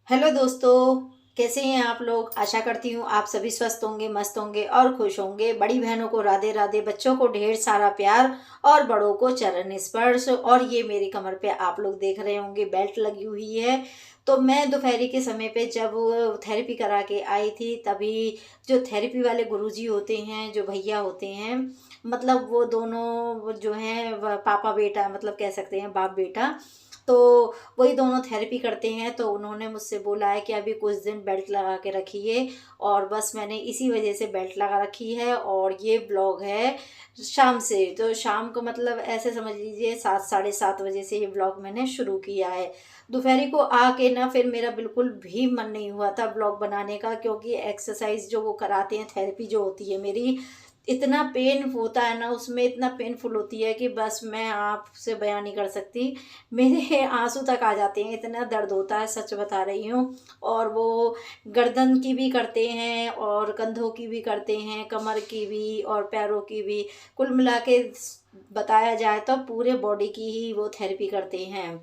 Hello दोस्तों, कैसे हैं आप लोग। आशा करती हूँ आप सभी स्वस्थ होंगे, मस्त होंगे और खुश होंगे। बड़ी बहनों को राधे राधे, बच्चों को ढेर सारा प्यार और बड़ों को चरण स्पर्श। और ये मेरी कमर पे आप लोग देख रहे होंगे बेल्ट लगी हुई है। तो मैं दोपहरी के समय पे जब थेरेपी करा के आई थी, तभी जो थेरेपी वाले गुरुजी होते हैं, जो भैया होते हैं, मतलब वो दोनों जो हैं पापा बेटा, मतलब कह सकते हैं बाप बेटा। तो वही दोनों थेरेपी करते हैं। तो उन्होंने मुझसे बोला है कि अभी कुछ दिन बेल्ट लगा के रखिए, और बस मैंने इसी वजह से बेल्ट लगा रखी है। और ये ब्लॉग है शाम से, तो शाम को मतलब ऐसे समझ लीजिए 7 साढ़े 7 बजे से ये ब्लॉग मैंने शुरू किया है। दोपहरी को आके ना फिर मेरा बिल्कुल भी मन नहीं हुआ था ब्लॉग बनाने का, क्योंकि एक्सरसाइज जो वो कराते हैं, थेरेपी जो होती है मेरी, इतना पेन होता है ना उसमें, इतना पेनफुल होती है कि बस मैं आपसे बयान नहीं कर सकती। मेरे आंसू तक आ जाते हैं, इतना दर्द होता है, सच बता रही हूँ। और वो गर्दन की भी करते हैं और कंधों की भी करते हैं, कमर की भी और पैरों की भी। कुल मिला के बताया जाए तो पूरे बॉडी की ही वो थेरेपी करते हैं।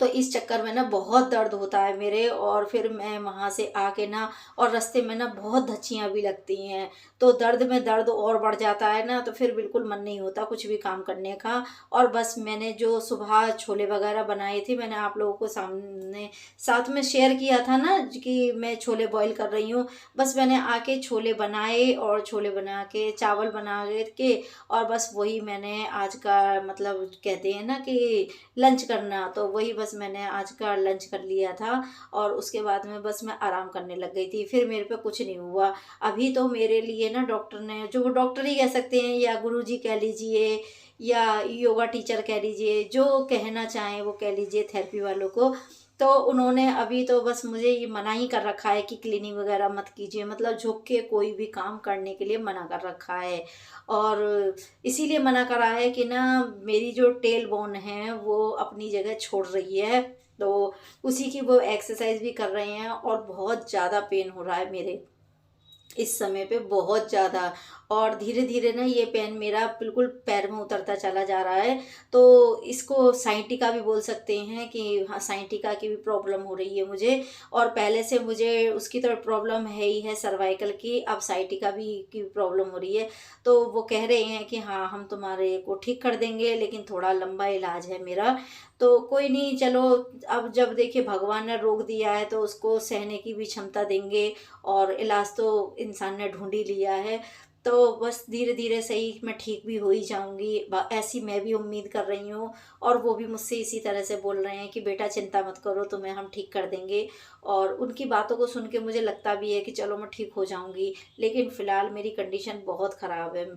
तो इस चक्कर में ना बहुत दर्द होता है मेरे, और फिर मैं वहाँ से आके ना, और रास्ते में ना बहुत धज्जियाँ भी लगती हैं। तो दर्द में दर्द और बढ़ जाता है ना, तो फिर बिल्कुल मन नहीं होता कुछ भी काम करने का। और बस मैंने जो सुबह छोले वगैरह बनाए थे, मैंने आप लोगों को सामने साथ में शेयर किया था ना कि मैं छोले बॉईल कर रही हूँ। बस मैंने आके छोले बनाए, और छोले बना के चावल बना के, और बस वही मैंने आज का, मतलब कहते हैं ना कि लंच करना, तो वही बस मैंने आज का लंच कर लिया था। और उसके बाद में बस मैं आराम करने लग गई थी, फिर मेरे पे कुछ नहीं हुआ। अभी तो मेरे लिए ना डॉक्टर ने, जो वो डॉक्टर ही कह सकते हैं या गुरुजी कह लीजिए या योगा टीचर कह लीजिए, जो कहना चाहें वो कह लीजिए थेरेपी वालों को, तो उन्होंने अभी तो बस मुझे ये मना ही कर रखा है कि क्लीनिंग वगैरह मत कीजिए, मतलब झुक के कोई भी काम करने के लिए मना कर रखा है। और इसीलिए मना करा है कि ना मेरी जो टेल बोन है वो अपनी जगह छोड़ रही है। तो उसी की वो एक्सरसाइज भी कर रहे हैं, और बहुत ज़्यादा पेन हो रहा है मेरे इस समय पे, बहुत ज़्यादा। और धीरे धीरे ना ये पेन मेरा बिल्कुल पैर में उतरता चला जा रहा है। तो इसको साइटिका भी बोल सकते हैं कि हाँ, साइटिका की भी प्रॉब्लम हो रही है मुझे। और पहले से मुझे उसकी तो प्रॉब्लम है ही है सर्वाइकल की, अब साइटिका भी की प्रॉब्लम हो रही है। तो वो कह रहे हैं कि हाँ हम तुम्हारे को ठीक कर देंगे, लेकिन थोड़ा लंबा इलाज है मेरा। तो कोई नहीं, चलो। अब जब देखिए भगवान ने रोक दिया है तो उसको सहने की भी क्षमता देंगे। और इलाज तो इंसान ने ढूंढ ही लिया है। तो बस धीरे धीरे सही मैं ठीक भी हो ही जाऊंगी, ऐसी मैं भी उम्मीद कर रही हूँ। और वो भी मुझसे इसी तरह से बोल रहे हैं कि बेटा चिंता मत करो, तुम्हें हम ठीक कर देंगे। और उनकी बातों को सुन के मुझे लगता भी है कि चलो मैं ठीक हो जाऊंगी। लेकिन फ़िलहाल मेरी कंडीशन बहुत ख़राब है।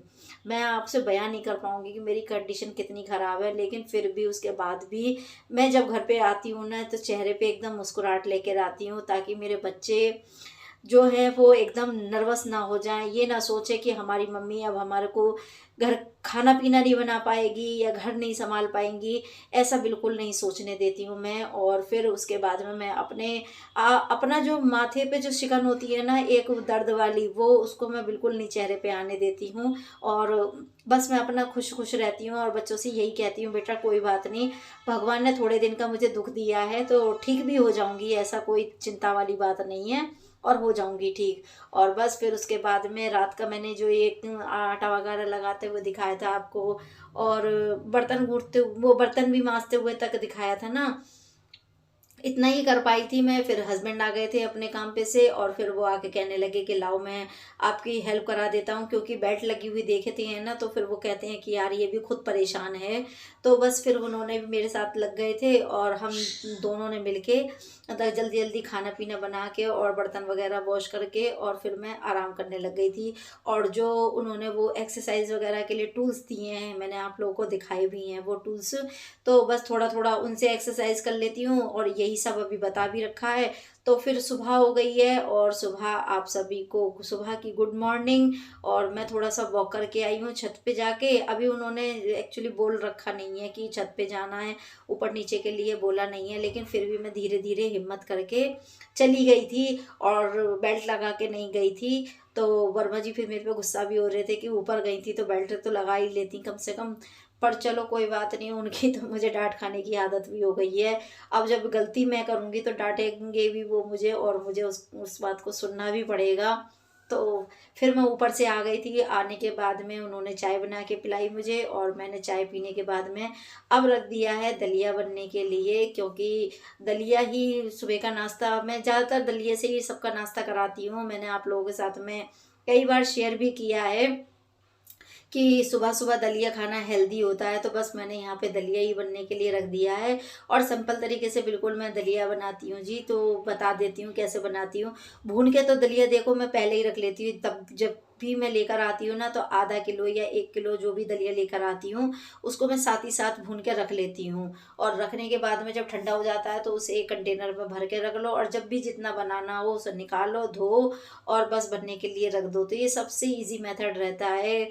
मैं आपसे बयान नहीं कर पाऊंगी कि मेरी कंडीशन कितनी ख़राब है, लेकिन फिर भी उसके बाद भी मैं जब घर पे आती हूँ ना, तो चेहरे पे एकदम मुस्कुराहट लेकर आती हूँ, ताकि मेरे बच्चे जो है वो एकदम नर्वस ना हो जाएं, ये ना सोचे कि हमारी मम्मी अब हमारे को घर खाना पीना नहीं बना पाएगी या घर नहीं संभाल पाएंगी। ऐसा बिल्कुल नहीं सोचने देती हूँ मैं। और फिर उसके बाद में मैं अपना जो माथे पे जो शिकन होती है ना, एक दर्द वाली, वो उसको मैं बिल्कुल नहीं चेहरे पे आने देती हूँ। और बस मैं अपना खुश खुश रहती हूँ, और बच्चों से यही कहती हूँ बेटा कोई बात नहीं, भगवान ने थोड़े दिन का मुझे दुख दिया है तो ठीक भी हो जाऊंगी, ऐसा कोई चिंता वाली बात नहीं है। और हो जाऊंगी ठीक। और बस फिर उसके बाद में रात का मैंने जो एक आटा वगैरह लगाते हुए दिखाया था आपको, और बर्तन घूटते, वो बर्तन भी मांजते हुए तक दिखाया था ना, इतना ही कर पाई थी मैं। फिर हस्बैंड आ गए थे अपने काम पे से, और फिर वो आके कहने लगे कि लाओ मैं आपकी हेल्प करा देता हूँ, क्योंकि बेल्ट लगी हुई देखते हैं ना, तो फिर वो कहते हैं कि यार ये भी खुद परेशान है। तो बस फिर उन्होंने भी मेरे साथ लग गए थे, और हम दोनों ने मिलके मतलब जल्दी जल्दी खाना पीना बना के और बर्तन वगैरह वॉश करके, और फिर मैं आराम करने लग गई थी। और जो उन्होंने वो एक्सरसाइज वगैरह के लिए टूल्स दिए हैं, मैंने आप लोगों को दिखाए भी हैं वो टूल्स। तो बस थोड़ा थोड़ा उनसे एक्सरसाइज कर लेती हूँ, और यही सब अभी बता भी रखा है। तो फिर सुबह हो गई है, और सुबह आप सभी को सुबह की गुड मॉर्निंग। और मैं थोड़ा सा वॉक करके आई हूँ छत पे जाके। अभी उन्होंने एक्चुअली बोल रखा नहीं है कि छत पे जाना है, ऊपर नीचे के लिए बोला नहीं है, लेकिन फिर भी मैं धीरे धीरे हिम्मत करके चली गई थी, और बेल्ट लगा के नहीं गई थी। तो वर्मा जी फिर मेरे पे गुस्सा भी हो रहे थे कि ऊपर गई थी तो बेल्ट तो लगा ही लेती कम से कम। पर चलो कोई बात नहीं, उनकी तो मुझे डाँट खाने की आदत भी हो गई है। अब जब गलती मैं करूँगी तो डाँटेंगे भी वो मुझे, और मुझे उस बात को सुनना भी पड़ेगा। तो फिर मैं ऊपर से आ गई थी। आने के बाद में उन्होंने चाय बना के पिलाई मुझे, और मैंने चाय पीने के बाद में अब रख दिया है दलिया बनने के लिए, क्योंकि दलिया ही सुबह का नाश्ता, मैं ज़्यादातर दलिये से ही सबका नाश्ता कराती हूँ। मैंने आप लोगों के साथ में कई बार शेयर भी किया है कि सुबह-सुबह दलिया खाना हेल्दी होता है, तो बस मैंने यहाँ पे दलिया ही बनने के लिए रख दिया है। और सिंपल तरीके से बिल्कुल मैं दलिया बनाती हूँ जी, तो बता देती हूँ कैसे बनाती हूँ। भून के तो दलिया देखो मैं पहले ही रख लेती हूँ, तब जब भी मैं लेकर आती हूँ ना, तो आधा किलो या 1 किलो जो भी दलिया लेकर आती हूँ, उसको मैं साथ ही साथ भून के रख लेती हूँ। और रखने के बाद में जब ठंडा हो जाता है तो उसे एक कंटेनर में भर के रख लो, और जब भी जितना बनाना हो उसे निकालो, धो और बस बनने के लिए रख दो। तो ये सबसे ईज़ी मेथड रहता है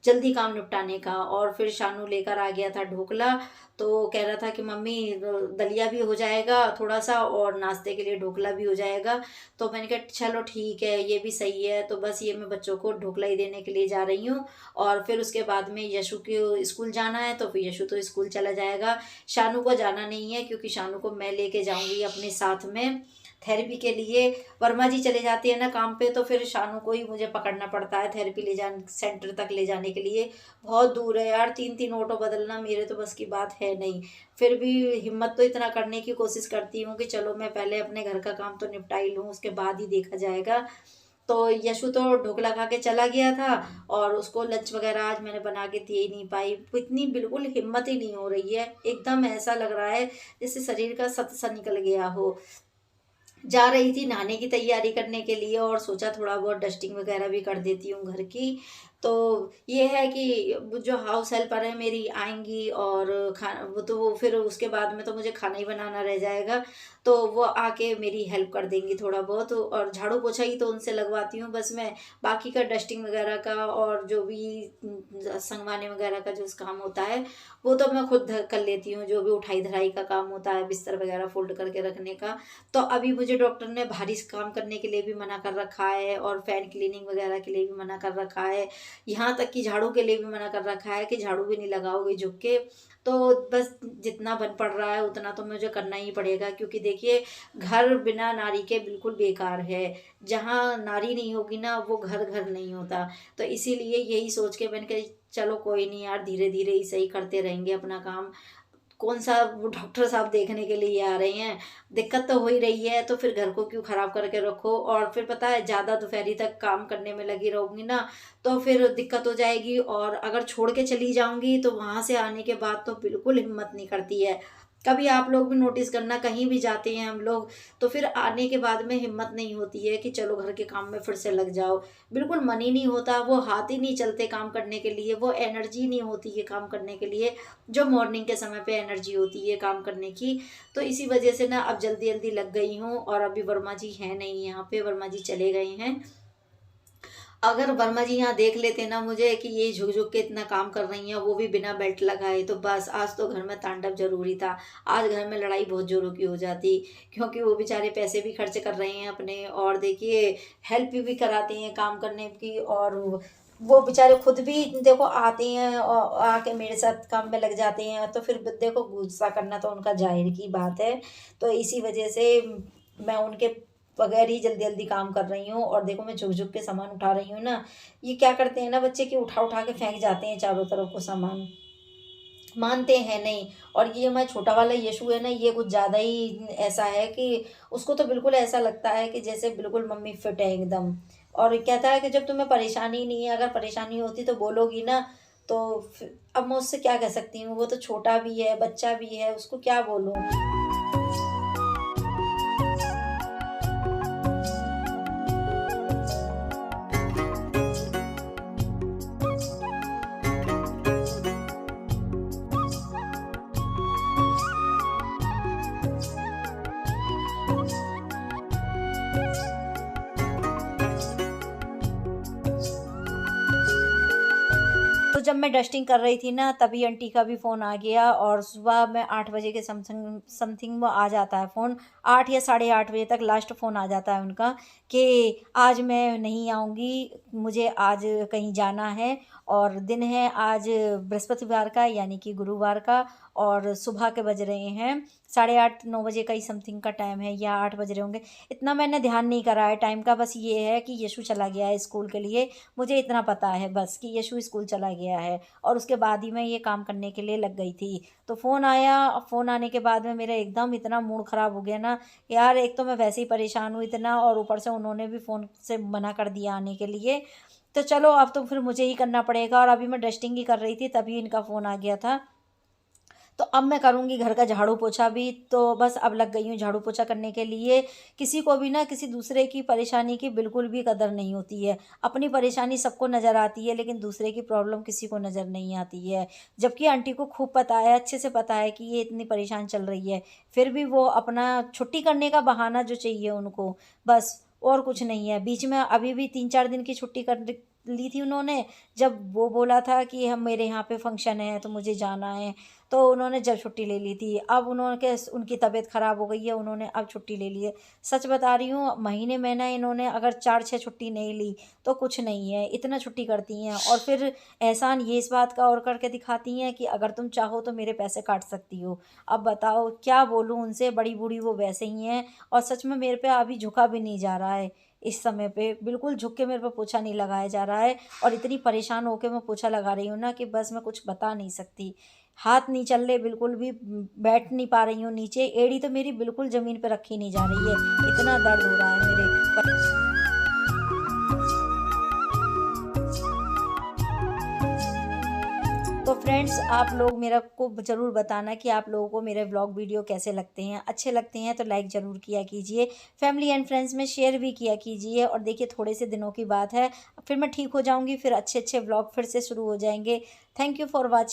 जल्दी काम निपटाने का। और फिर शानू लेकर आ गया था ढोकला, तो कह रहा था कि मम्मी दलिया भी हो जाएगा थोड़ा सा, और नाश्ते के लिए ढोकला भी हो जाएगा। तो मैंने कहा चलो ठीक है, ये भी सही है। तो बस ये मैं बच्चों को ढोकला ही देने के लिए जा रही हूँ। और फिर उसके बाद में यशु को स्कूल जाना है, तो फिर यशु तो स्कूल चला जाएगा। शानू को जाना नहीं है, क्योंकि शानू को मैं लेके जाऊँगी अपने साथ में थेरेपी के लिए। वर्मा जी चले जाते हैं ना काम पे, तो फिर शानू को ही मुझे पकड़ना पड़ता है थेरेपी ले जाने सेंटर तक ले जाने के लिए। बहुत दूर है यार, 3-3 ऑटो बदलना मेरे तो बस की बात है नहीं। फिर भी हिम्मत तो इतना करने की कोशिश करती हूँ कि चलो मैं पहले अपने घर का काम तो निपटा ही लूँ, उसके बाद ही देखा जाएगा। तो यशु तो ढोकला खा के चला गया था, और उसको लंच वगैरह आज मैंने बना के दे ही नहीं पाई। इतनी बिल्कुल हिम्मत ही नहीं हो रही है, एकदम ऐसा लग रहा है जैसे शरीर का सत सा निकल गया हो। जा रही थी नहाने की तैयारी करने के लिए, और सोचा थोड़ा बहुत डस्टिंग वगैरह भी कर देती हूँ घर की। तो ये है कि जो हाउस हेल्पर है मेरी आएंगी, और खाना वो तो फिर उसके बाद में तो मुझे खाना ही बनाना रह जाएगा। तो वो आके मेरी हेल्प कर देंगी थोड़ा बहुत, और झाड़ू पोछा ही तो उनसे लगवाती हूँ बस मैं। बाकी का डस्टिंग वगैरह का और जो भी संगवाने वगैरह का जो काम होता है, वो तो मैं खुद कर लेती हूँ। जो भी उठाई धराई का काम होता है, बिस्तर वगैरह फोल्ड करके रखने का, तो अभी मुझे डॉक्टर ने भारी काम करने के लिए भी मना कर रखा है, और फैन क्लीनिंग वगैरह के लिए भी मना कर रखा है। यहाँ तक कि झाड़ू के लिए भी मना कर रखा है कि झाड़ू भी नहीं लगाओगे झुक के। तो बस जितना बन पड़ रहा है उतना तो मुझे करना ही पड़ेगा, क्योंकि देखिए घर बिना नारी के बिल्कुल बेकार है। जहाँ नारी नहीं होगी ना, वो घर घर नहीं होता। तो इसीलिए यही सोच के मैंने कहा चलो कोई नहीं यार, धीरे धीरे ही सही करते रहेंगे अपना काम। कौन सा वो डॉक्टर साहब देखने के लिए आ रहे हैं, दिक्कत तो हो ही रही है, तो फिर घर को क्यों ख़राब करके रखो। और फिर पता है ज़्यादा दोपहरी तक काम करने में लगी रहूँगी ना, तो फिर दिक्कत हो जाएगी। और अगर छोड़ के चली जाऊँगी तो वहाँ से आने के बाद तो बिल्कुल हिम्मत नहीं करती है। कभी आप लोग भी नोटिस करना, कहीं भी जाते हैं हम लोग, तो फिर आने के बाद में हिम्मत नहीं होती है कि चलो घर के काम में फिर से लग जाओ। बिल्कुल मन ही नहीं होता, वो हाथ ही नहीं चलते काम करने के लिए, वो एनर्जी नहीं होती है काम करने के लिए, जो मॉर्निंग के समय पे एनर्जी होती है काम करने की। तो इसी वजह से ना अब जल्दी जल्दी लग गई हूँ। और अभी वर्मा जी हैं नहीं यहाँ पे, वर्मा जी चले गए हैं। अगर वर्मा जी यहाँ देख लेते ना मुझे कि ये झुक झुक के इतना काम कर रही हैं, वो भी बिना बेल्ट लगाए, तो बस आज तो घर में तांडव जरूरी था। आज घर में लड़ाई बहुत जोरों की हो जाती, क्योंकि वो बेचारे पैसे भी खर्च कर रहे हैं अपने, और देखिए हेल्प भी कराते हैं काम करने की। और वो बेचारे खुद भी देखो आते हैं और आके मेरे साथ काम में लग जाते हैं, तो फिर देखो गुस्सा करना तो उनका जाहिर की बात है। तो इसी वजह से मैं उनके बगैर ही जल्दी जल्दी काम कर रही हूँ। और देखो मैं झुक झुक के सामान उठा रही हूँ ना, ये क्या करते हैं ना बच्चे कि उठा उठा के फेंक जाते हैं चारों तरफ को सामान, मानते हैं नहीं। और ये हमारा छोटा वाला यशु है ना, ये कुछ ज़्यादा ही ऐसा है कि उसको तो बिल्कुल ऐसा लगता है कि जैसे बिल्कुल मम्मी फिट है एकदम। और कहता है कि जब तुम्हें परेशानी नहीं है, अगर परेशानी होती तो बोलोगी ना। तो अब मैं उससे क्या कह सकती हूँ, वो तो छोटा भी है, बच्चा भी है, उसको क्या बोलूँ। तो जब मैं डस्टिंग कर रही थी ना, तभी आंटी का भी फ़ोन आ गया और सुबह में 8 बजे के समथिंग समथिंग वो आ जाता है फ़ोन। 8 या साढ़े 8 बजे तक लास्ट फ़ोन आ जाता है उनका कि आज मैं नहीं आऊँगी, मुझे आज कहीं जाना है और दिन है आज बृहस्पतिवार का यानी कि गुरुवार का, और सुबह के बज रहे हैं साढ़े 8-9 बजे का ही समथिंग का टाइम है या 8 बज रहे होंगे। इतना मैंने ध्यान नहीं करा है टाइम का, बस ये है कि यशु चला गया है स्कूल के लिए, मुझे इतना पता है बस कि यशु स्कूल चला गया है, और उसके बाद ही मैं ये काम करने के लिए लग गई थी। तो फ़ोन आया, फ़ोन आने के बाद में मेरा एकदम इतना मूड ख़राब हो गया ना, यार एक तो मैं वैसे ही परेशान हूँ इतना, और ऊपर से उन्होंने भी फ़ोन से मना कर दिया आने के लिए। तो चलो अब तो फिर मुझे ही करना पड़ेगा, और अभी मैं डस्टिंग ही कर रही थी तभी इनका फ़ोन आ गया था। तो अब मैं करूँगी घर का झाड़ू पोछा भी, तो बस अब लग गई हूँ झाड़ू पोछा करने के लिए। किसी को भी ना किसी दूसरे की परेशानी की बिल्कुल भी कदर नहीं होती है। अपनी परेशानी सबको नज़र आती है, लेकिन दूसरे की प्रॉब्लम किसी को नज़र नहीं आती है। जबकि आंटी को खूब पता है, अच्छे से पता है कि ये इतनी परेशान चल रही है, फिर भी वो अपना छुट्टी करने का बहाना जो चाहिए उनको, बस और कुछ नहीं है। बीच में अभी भी 3-4 दिन की छुट्टी कर ली थी उन्होंने, जब वो बोला था कि हम मेरे यहाँ पे फंक्शन है तो मुझे जाना है, तो उन्होंने जब छुट्टी ले ली थी। अब उन्होंने उनकी तबीयत ख़राब हो गई है, उन्होंने अब छुट्टी ले ली है। सच बता रही हूँ, महीने में ना इन्होंने अगर 4-6 छुट्टी नहीं ली तो कुछ नहीं है, इतना छुट्टी करती हैं, और फिर एहसान ये इस बात का और करके दिखाती हैं कि अगर तुम चाहो तो मेरे पैसे काट सकती हो। अब बताओ क्या बोलूँ उनसे, बड़ी बूढ़ी वो वैसे ही हैं, और सच में मेरे पे अभी झुका भी नहीं जा रहा है। इस समय पे बिल्कुल झुक के मेरे पे पोछा नहीं लगाया जा रहा है, और इतनी परेशान होके मैं पोछा लगा रही हूँ ना कि बस मैं कुछ बता नहीं सकती। हाथ नहीं चल रहे बिल्कुल भी, बैठ नहीं पा रही हूँ नीचे, एड़ी तो मेरी बिल्कुल ज़मीन पे रखी नहीं जा रही है, इतना दर्द हो रहा है मेरे। तो फ्रेंड्स, आप लोग मेरा को ज़रूर बताना कि आप लोगों को मेरे व्लॉग वीडियो कैसे लगते हैं। अच्छे लगते हैं तो लाइक ज़रूर किया कीजिए, फैमिली एंड फ्रेंड्स में शेयर भी किया कीजिए, और देखिए थोड़े से दिनों की बात है, फिर मैं ठीक हो जाऊँगी, फिर अच्छे-अच्छे व्लॉग फिर से शुरू हो जाएँगे। Thank you for watching.